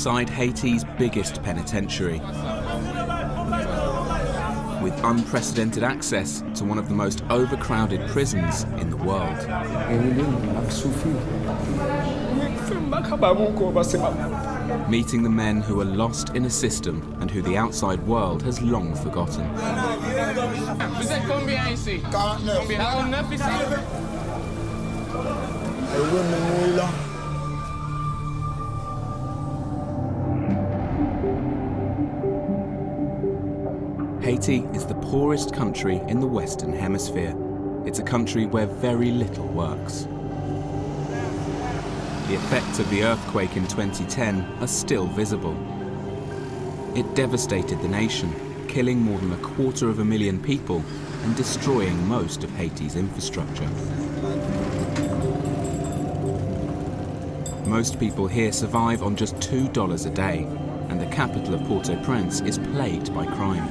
outside Haiti's biggest penitentiary, with unprecedented access to one of the most overcrowded prisons in the world. Meeting the men who are lost in a system and who the outside world has long forgotten. Haiti is the poorest country in the Western Hemisphere. It's a country where very little works. The effects of the earthquake in 2010 are still visible. It devastated the nation, killing more than 250,000 people and destroying most of Haiti's infrastructure. Most people here survive on just $2 a day, and the capital of Port-au-Prince is plagued by crime.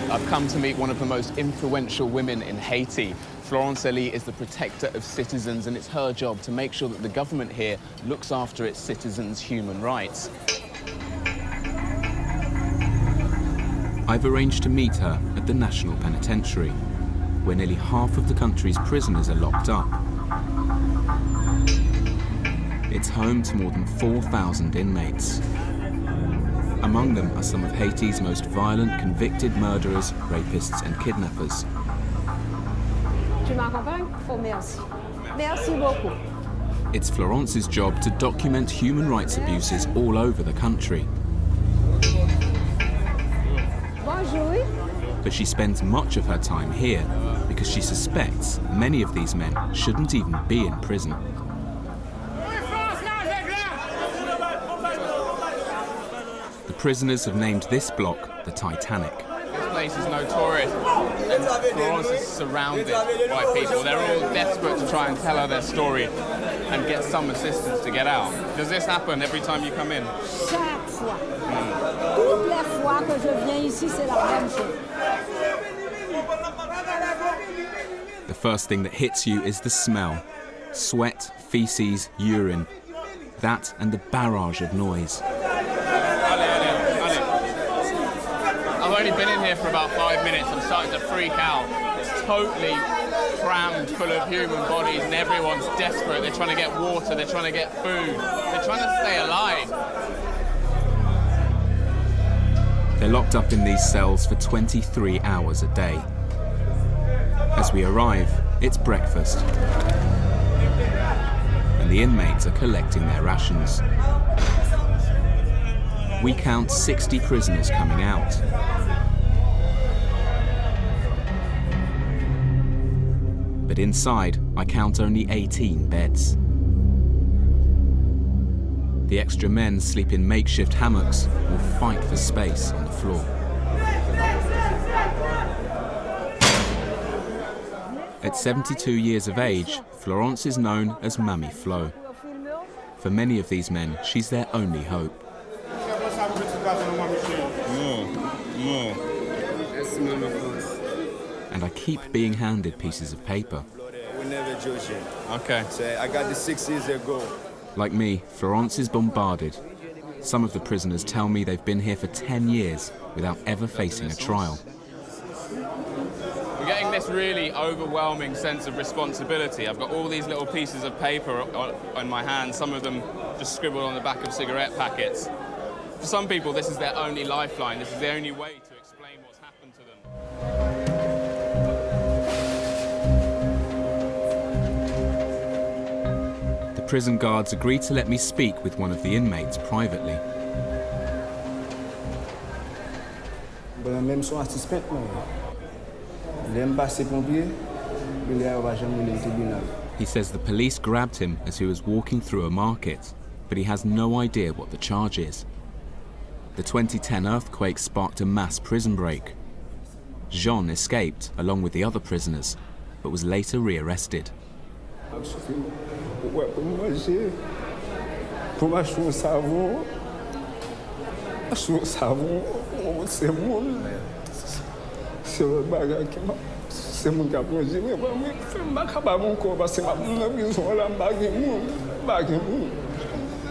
I've come to meet one of the most influential women in Haiti. Florence Elie is the protector of citizens, and it's her job to make sure that the government here looks after its citizens' human rights. I've arranged to meet her at the National Penitentiary, where nearly half of the country's prisoners are locked up. It's home to more than 4,000 inmates. Among them are some of Haiti's most violent convicted murderers, rapists and kidnappers. Tu m'accompagnes? Oh, merci. Merci beaucoup. It's Florence's job to document human rights abuses all over the country. Bonjour. But she spends much of her time here because she suspects many of these men shouldn't even be in prison. The prisoners have named this block the Titanic. This place is notorious, and Florence is surrounded by people. They're all desperate to try and tell her their story and get some assistance to get out. Does this happen every time you come in? Chaque fois. Toutes les fois que je viens ici, c'est la même chose. The first thing that hits you is the smell. Sweat, feces, urine. That and the barrage of noise. I've only been in here for about 5 minutes. I'm starting to freak out. It's totally crammed full of human bodies and everyone's desperate. They're trying to get water, they're trying to get food. They're trying to stay alive. They're locked up in these cells for 23 hours a day. As we arrive, it's breakfast. And the inmates are collecting their rations. We count 60 prisoners coming out. But inside, I count only 18 beds. The extra men sleep in makeshift hammocks or fight for space on the floor. At 72 years of age, Florence is known as Mamie Flo. For many of these men, she's their only hope. And I keep being handed pieces of paper. Okay. So I got this 6 years ago. Like me, Florence is bombarded. Some of the prisoners tell me they've been here for 10 years without ever facing a trial. We're getting this really overwhelming sense of responsibility. I've got all these little pieces of paper on my hands, some of them just scribbled on the back of cigarette packets. For some people, this is their only lifeline. This is the only way to explain what's happened to them. The prison guards agreed to let me speak with one of the inmates privately. He says the police grabbed him as he was walking through a market, but he has no idea what the charge is. The 2010 earthquake sparked a mass prison break. Jean escaped along with the other prisoners, but was later rearrested.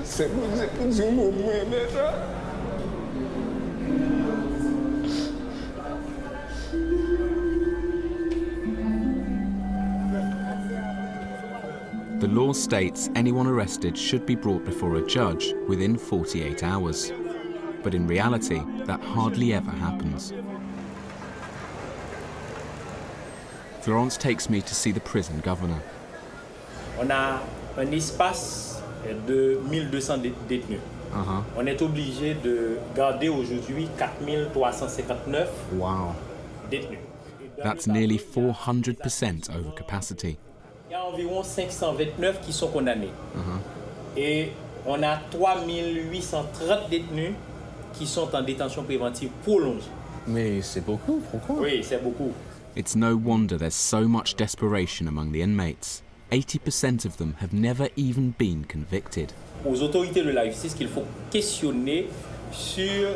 The law states anyone arrested should be brought before a judge within 48 hours. But in reality, that hardly ever happens. Florence takes me to see the prison governor. On a un espace de 1200 détenus. On est obligé de garder aujourd'hui 4359 détenus. That's nearly 400% over capacity. Il y a environ 529 qui sont condamnés. Et on a 3830 détenus qui sont en détention préventive prolongée. Mais c'est beaucoup, pourquoi? Oui, c'est beaucoup. It's no wonder there's so much desperation among the inmates. 80% of them have never even been convicted. Aux autorités de la justice qu'il faut questionner sur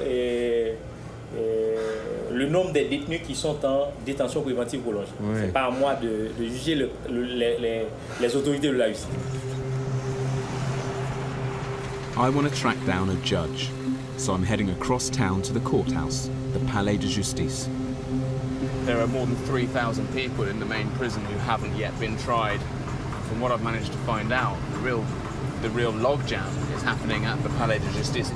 le nombre des détenus qui sont en détention préventive prolongée. Oui. C'est pas à moi de juger les autorités de la justice. I want to track down a judge, so I'm heading across town to the courthouse, the Palais de Justice. There are more than 3,000 people in the main prison who haven't yet been tried. From what I've managed to find out, the real logjam is happening at the Palais de Justice.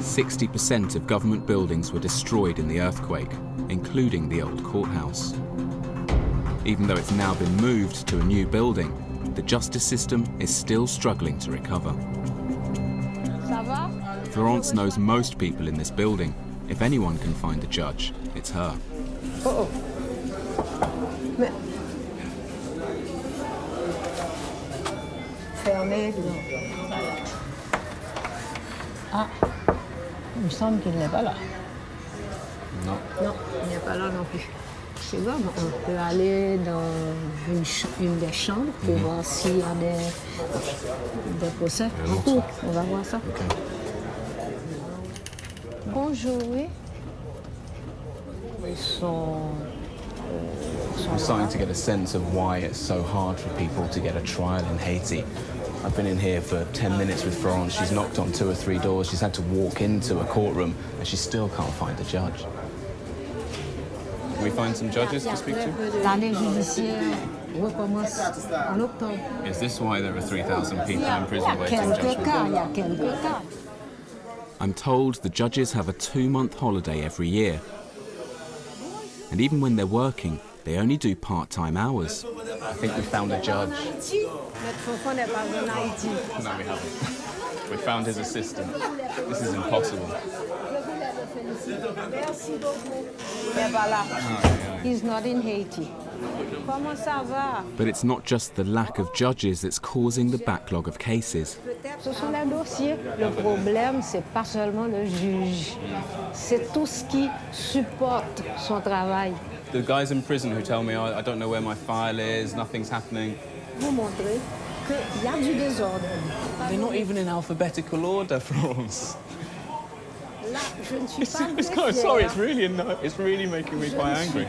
60% of government buildings were destroyed in the earthquake, including the old courthouse. Even though it's now been moved to a new building, the justice system is still struggling to recover. Ça va? Florence knows most people in this building. If anyone can find a judge, it's her. Oh, oh. Mais... Fermé. Ah, il me semble qu'il n'est pas là. Non. Non, il n'est pas là non plus. C'est bon, on peut aller dans une des chambres pour voir s'il y a des procès en cours. On va voir ça. Okay. Bonjour, oui. Ils sont I'm starting to get a sense of why it's so hard for people to get a trial in Haiti. I've been in here for 10 minutes with Florence. She's knocked on 2 or 3 doors. She's had to walk into a courtroom and she still can't find a judge. Can we find some judges to speak to? L'année judiciaire recommence en octobre. Is this why there are 3,000 people in prison waiting Il y a judgment? quelques cas. I'm told the judges have a 2-month holiday every year. And even when they're working, they only do part-time hours. I think we found a judge. Notre fonds n'est pas en Haïti. No, we haven't. We found his assistant. This is impossible. Merci beaucoup. Il n'est pas là. He's not in Haiti. Comment ça va? But it's not just the lack of judges that's causing the backlog of cases. Ce sont les dossiers. Le problème, c'est pas seulement le juge. C'est tout ce qui supporte son travail. The guys in prison who tell me, I don't know where my file is, nothing's happening. Vous montrer qu'il y a du désordre. They're not even in alphabetical order, Florence. Là, je ne suis pas It's kind of sorry, it's really making me quite angry.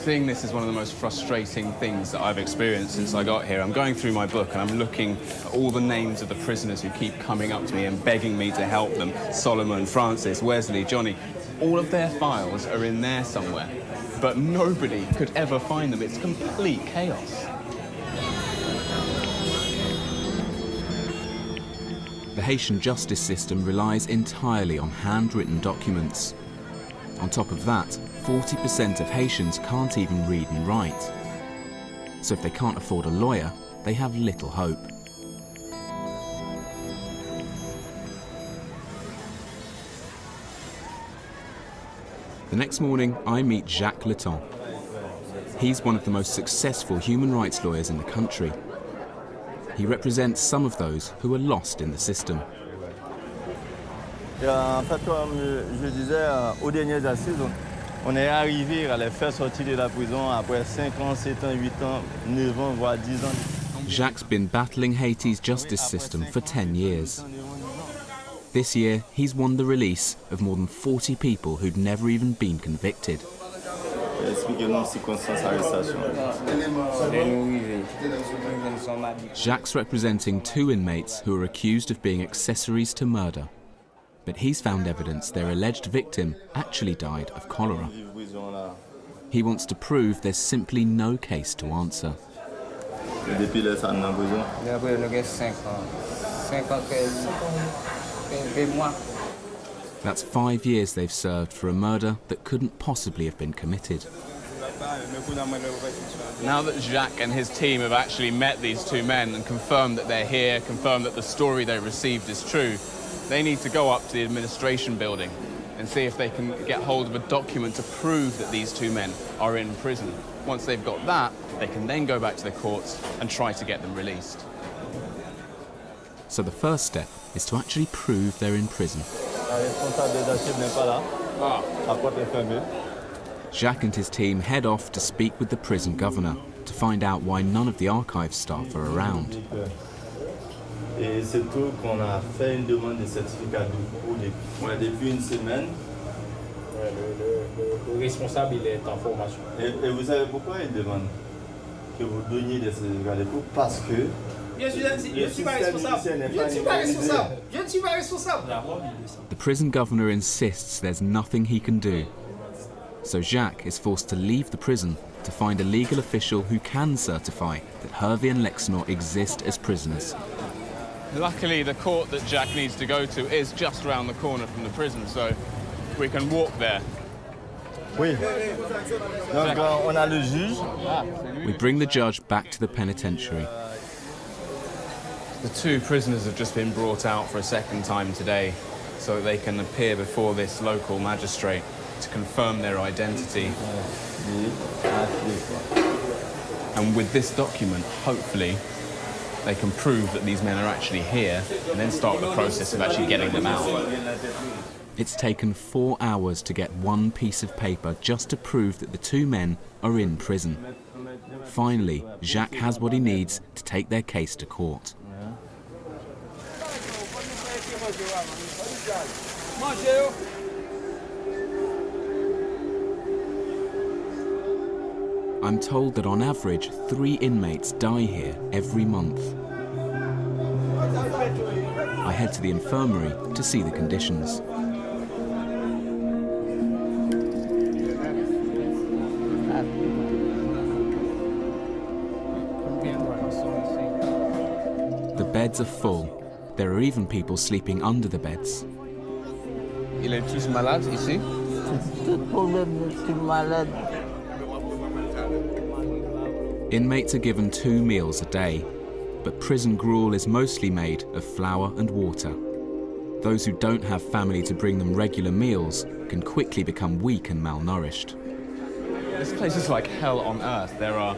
Seeing this is one of the most frustrating things that I've experienced since I got here. I'm going through my book and I'm looking at all the names of the prisoners who keep coming up to me and begging me to help them. Solomon, Francis, Wesley, Johnny. All of their files are in there somewhere, but nobody could ever find them. It's complete chaos. The Haitian justice system relies entirely on handwritten documents. On top of that, 40% of Haitians can't even read and write. So if they can't afford a lawyer, they have little hope. The next morning, I meet Jacques Leton. He's one of the most successful human rights lawyers in the country. He represents some of those who are lost in the system. En fait, comme je disais, aux dernières assises, on est arrivé à les faire sortir de la prison après 5 ans, 7 ans, 8 ans, 9 ans, voire 10 ans. Jacques' been battling Haiti's justice system for 10 years. This year, he's won the release of more than 40 people who'd never even been convicted. Expliquez-nous les circonstances d'arrestation. Jacques representing 2 inmates who are accused of being accessories to murder. But he's found evidence their alleged victim actually died of cholera. He wants to prove there's simply no case to answer. Depuis là, ça en prison. Après, nous avons 5 ans. 5 ans, 15 mois. That's 5 years they've served for a murder that couldn't possibly have been committed. Now that Jacques and his team have actually met these 2 men and confirmed that they're here, confirmed that the story they received is true, they need to go up to the administration building and see if they can get hold of a document to prove that these 2 men are in prison. Once they've got that, they can then go back to the courts and try to get them released. So the first step is to actually prove they're in prison. Jacques and his team head off to speak with the prison governor to find out why none of the archive staff are around. Et c'est tout qu'on a fait une demande de certificat depuis une semaine. Le responsable, il est en formation. Et vous savez pourquoi il demande que vous donniez des certificats de cours? Parce que Je ne suis pas responsable. Je ne suis pas responsable. Je ne suis pas responsable. The prison governor insists there's nothing he can do. So Jacques is forced to leave the prison to find a legal official who can certify that Hervé and Lexnor exist as prisoners. Luckily, the court that Jacques needs to go to is just around the corner from the prison, so we can walk there. oui. Donc on a le juge. We bring the judge back to the penitentiary. The 2 prisoners have just been brought out for a second time today so that they can appear before this local magistrate to confirm their identity. And with this document, hopefully, they can prove that these men are actually here and then start the process of actually getting them out. It's taken 4 hours to get 1 piece of paper just to prove that the 2 men are in prison. Finally, Jacques has what he needs to take their case to court. I'm told that on average 3 inmates die here every month. I head to the infirmary to see the conditions. The beds are full. There are even people sleeping under the beds. Ils sont tous malades ici? Inmates are given 2 meals a day, but prison gruel is mostly made of flour and water. Those who don't have family to bring them regular meals can quickly become weak and malnourished. This place is like hell on earth. There are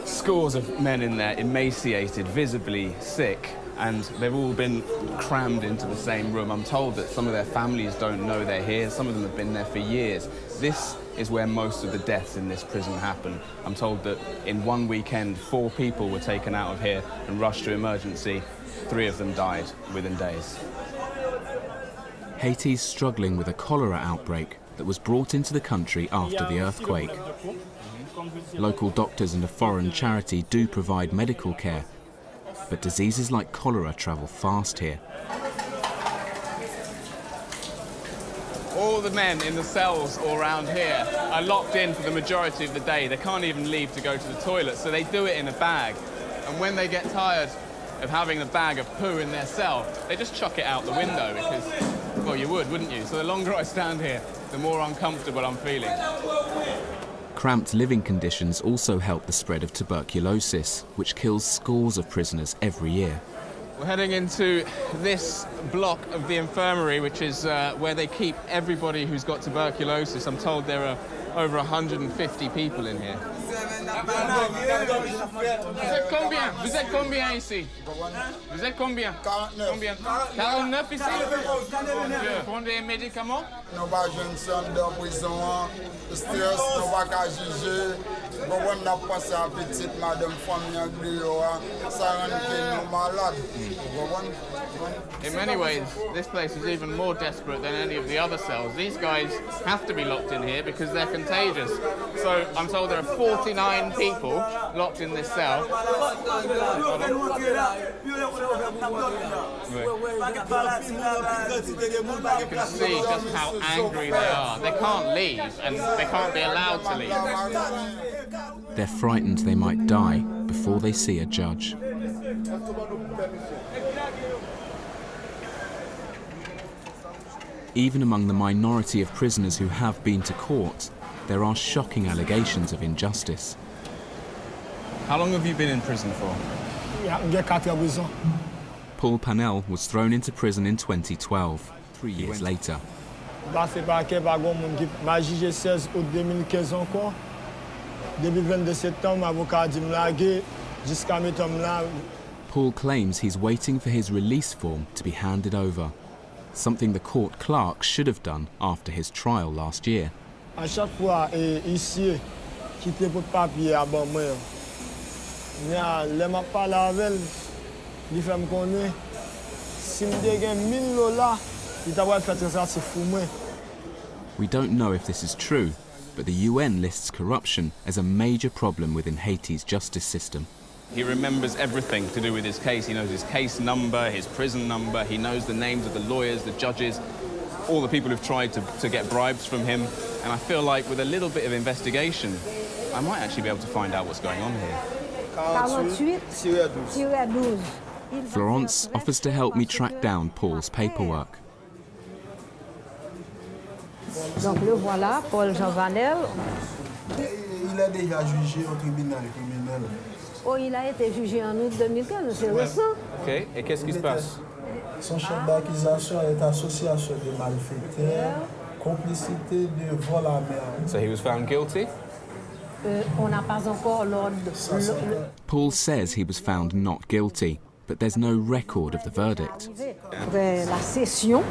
scores of men in there, emaciated, visibly sick, and they've all been crammed into the same room. I'm told that some of their families don't know they're here. Some of them have been there for years. This is where most of the deaths in this prison happen. I'm told that in 1 weekend, 4 people were taken out of here and rushed to emergency. 3 of them died within days. Haiti's struggling with a cholera outbreak that was brought into the country after the earthquake. Local doctors and a foreign charity do provide medical care, but diseases like cholera travel fast here. All the men in the cells all around here are locked in for the majority of the day. They can't even leave to go to the toilet, so they do it in a bag. And when they get tired of having a bag of poo in their cell, they just chuck it out the window because, well, you would, wouldn't you? So the longer I stand here, the more uncomfortable I'm feeling. Cramped living conditions also help the spread of tuberculosis, which kills scores of prisoners every year. We're heading into this block of the infirmary, which is where they keep everybody who's got tuberculosis. I'm told there are over 150 people in here. Vous êtes combien ici? Vous êtes combien? 49. Combien? 49 ici? Pour des médicaments? Nous pas jeunes sommes de prison, le stress, nous pas juger. On n'a pas ça petite madame famille, ça rend nous malades. In many ways, this place is even more desperate than any of the other cells. These guys have to be locked in here because they're contagious. So I'm told there are 49 people locked in this cell. You can see just how angry they are. They can't leave and they can't be allowed to leave. They're frightened they might die before they see a judge. Even among the minority of prisoners who have been to court, there are shocking allegations of injustice. How long have you been in prison for? Paul Panel was thrown into prison in 2012, 3 years later. Paul claims he's waiting for his release form to be handed over, something the court clerk should have done after his trial last year. À chaque fois, ici, qui te pour papier à bon moi. Les m'a parlé avec il fait me connaître. Si me dégaine $1000, il t'a fait ça c'est fou moi. We don't know if this is true, but the UN lists corruption as a major problem within Haiti's justice system. He remembers everything to do with his case. He knows his case number, his prison number, he knows the names of the lawyers, the judges, all the people who've tried to get bribes from him. And I feel like with a little bit of investigation, I might actually be able to find out what's going on here. 48-12. Florence offers to help me track down Paul's paperwork. Donc le voilà, Paul Jean Vanel. Il est déjà jugé au tribunal criminel. Oh, il a été jugé en août 2015, c'est récent. Ok, et qu'est-ce qui se passe? Son chef d'accusation est association de malfaiteurs, complicité de vol à mer. So he was found guilty? On n'a pas encore l'ordre. Paul says he was found not guilty, but there's no record of the verdict. Après la session,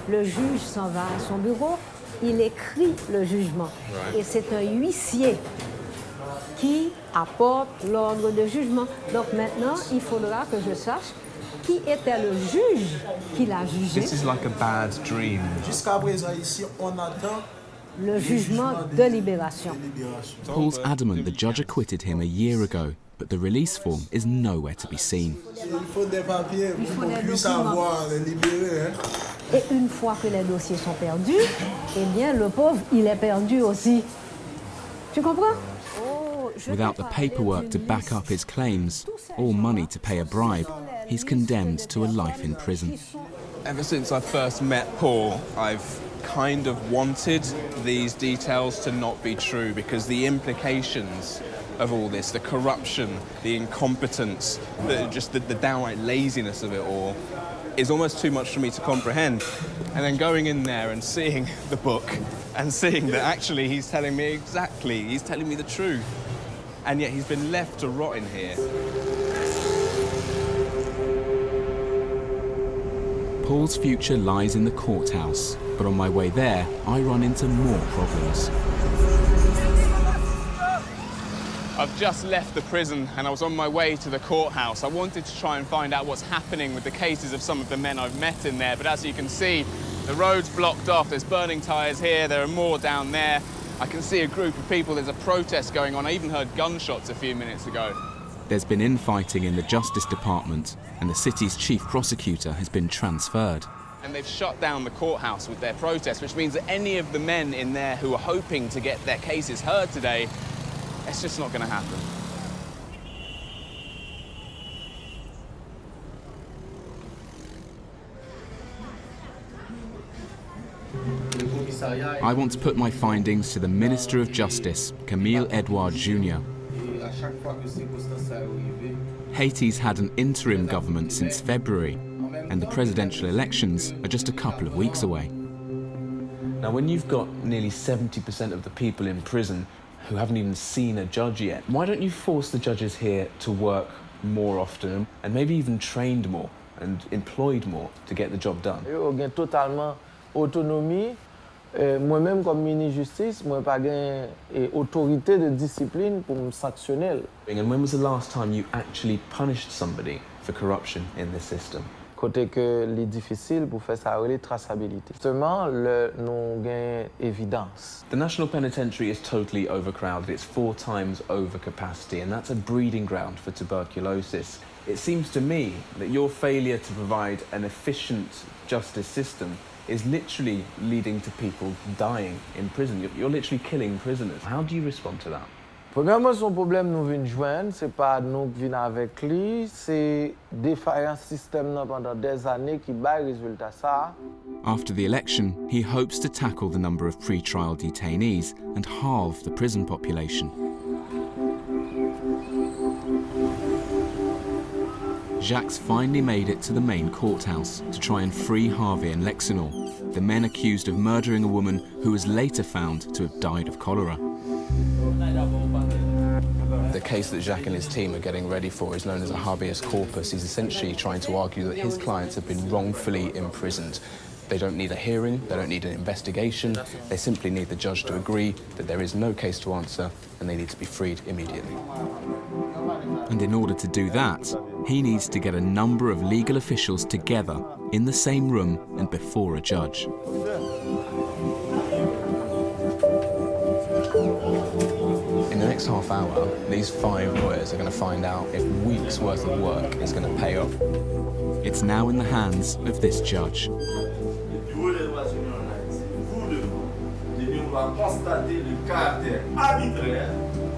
le juge s'en va à son bureau, il écrit le jugement. Right. Et c'est un huissier qui apporte l'ordre de jugement. Donc maintenant, il faudra que je sache qui était le juge qui l'a jugé. This is like a bad dream. Jusqu'à présent ici, on attend le jugement de libération. Paul's adamant the judge acquitted him a year ago, but the release form is nowhere to be seen. Il faut des papiers pour qu'on puisse avoir les libérés. Et une fois que les dossiers sont perdus, eh bien le pauvre, il est perdu aussi. Tu comprends? Without the paperwork to back up his claims, or money to pay a bribe, he's condemned to a life in prison. Ever since I first met Paul, I've kind of wanted these details to not be true because the implications of all this, the corruption, the incompetence, the downright laziness of it all, is almost too much for me to comprehend. And then going in there and seeing the book and seeing that actually he's telling me the truth. And yet he's been left to rot in here. Paul's future lies in the courthouse, but on my way there, I run into more problems. I've just left the prison and I was on my way to the courthouse. I wanted to try and find out what's happening with the cases of some of the men I've met in there, but as you can see, the road's blocked off. There's burning tyres here, there are more down there. I can see a group of people, there's a protest going on. I even heard gunshots a few minutes ago. There's been infighting in the Justice Department, and the city's chief prosecutor has been transferred. And they've shut down the courthouse with their protest, which means that any of the men in there who are hoping to get their cases heard today, it's just not going to happen. I want to put my findings to the Minister of Justice, Camille Edouard Jr. Haiti's had an interim government since February, and the presidential elections are just a couple of weeks away. Now, when you've got nearly 70% of the people in prison, who haven't even seen a judge yet. Why don't you force the judges here to work more often and maybe even trained more and employed more to get the job done? Yo gen totalement autonomie. Moi-même, comme ministre justice, moi pas gen autorité de discipline pour me sanctionner. And when was the last time you actually punished somebody for corruption in this system? Côté que les difficile pour faire ça relé traçabilité. Justement, nous gain évidence. The National Penitentiary is totally overcrowded. It's 4 times over capacity, and that's a breeding ground for tuberculosis. It seems to me that your failure to provide an efficient justice system is literally leading to people dying in prison. You're literally killing prisoners. How do you respond to that? Premièrement, son problème nous vient joindre, c'est pas nous qui venons avec lui, c'est défaillance système pendant des années qui baille résultat ça. After the election, he hopes to tackle the number of pre-trial detainees and halve the prison population. Jacques finally made it to the main courthouse to try and free Harvey and Lexinor, the men accused of murdering a woman who was later found to have died of cholera. The case that Jacques and his team are getting ready for is known as a habeas corpus. He's essentially trying to argue that his clients have been wrongfully imprisoned. They don't need a hearing, they don't need an investigation, they simply need the judge to agree that there is no case to answer and they need to be freed immediately. And in order to do that, he needs to get a number of legal officials together in the same room and before a judge. In the next half hour, these 5 lawyers are going to find out if weeks' worth of work is going to pay off. It's now in the hands of this judge. Constater le caractère arbitraire,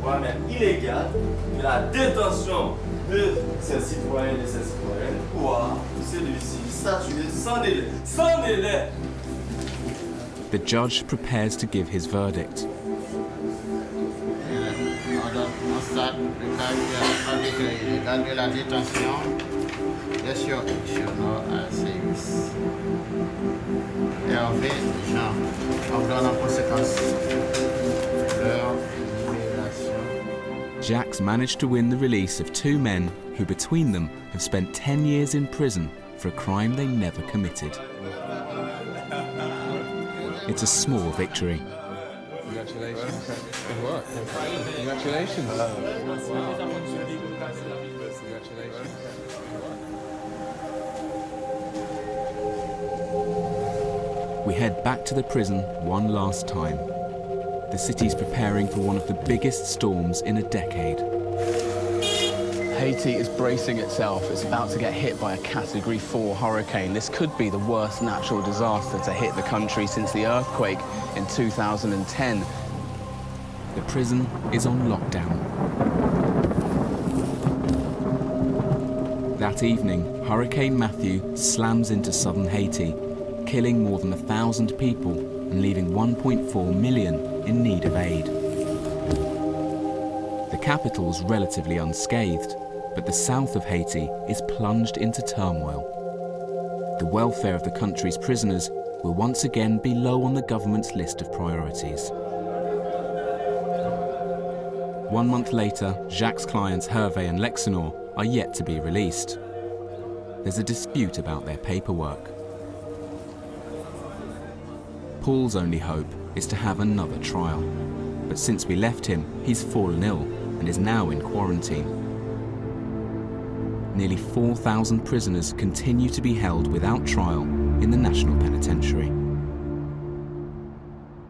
voire même illégal, de la détention de ces citoyens et de ces citoyennes, pouvoir celui-ci statuer sans délai. Sans délai! The judge prepares to give his verdict. On constate le caractère arbitraire et illégal de la détention des surrectionneurs à service. Hervé Jean, ordonne en conséquence leur libération. Jacques managed to win the release of 2 men who, between them, have spent 10 years in prison for a crime they never committed. It's a small victory. Congratulations. Good work. Congratulations. Congratulations. We head back to the prison one last time. The city's preparing for one of the biggest storms in a decade. Haiti is bracing itself. It's about to get hit by a Category 4 hurricane. This could be the worst natural disaster to hit the country since the earthquake in 2010. The prison is on lockdown. That evening, Hurricane Matthew slams into southern Haiti, killing more than 1,000 people and leaving 1.4 million in need of aid. The capital's relatively unscathed, but the south of Haiti is plunged into turmoil. The welfare of the country's prisoners will once again be low on the government's list of priorities. 1 month later, Jacques' clients Hervé and Lexinor are yet to be released. There's a dispute about their paperwork. Paul's only hope is to have another trial. But since we left him, he's fallen ill and is now in quarantine. Nearly 4,000 prisoners continue to be held without trial in the National Penitentiary.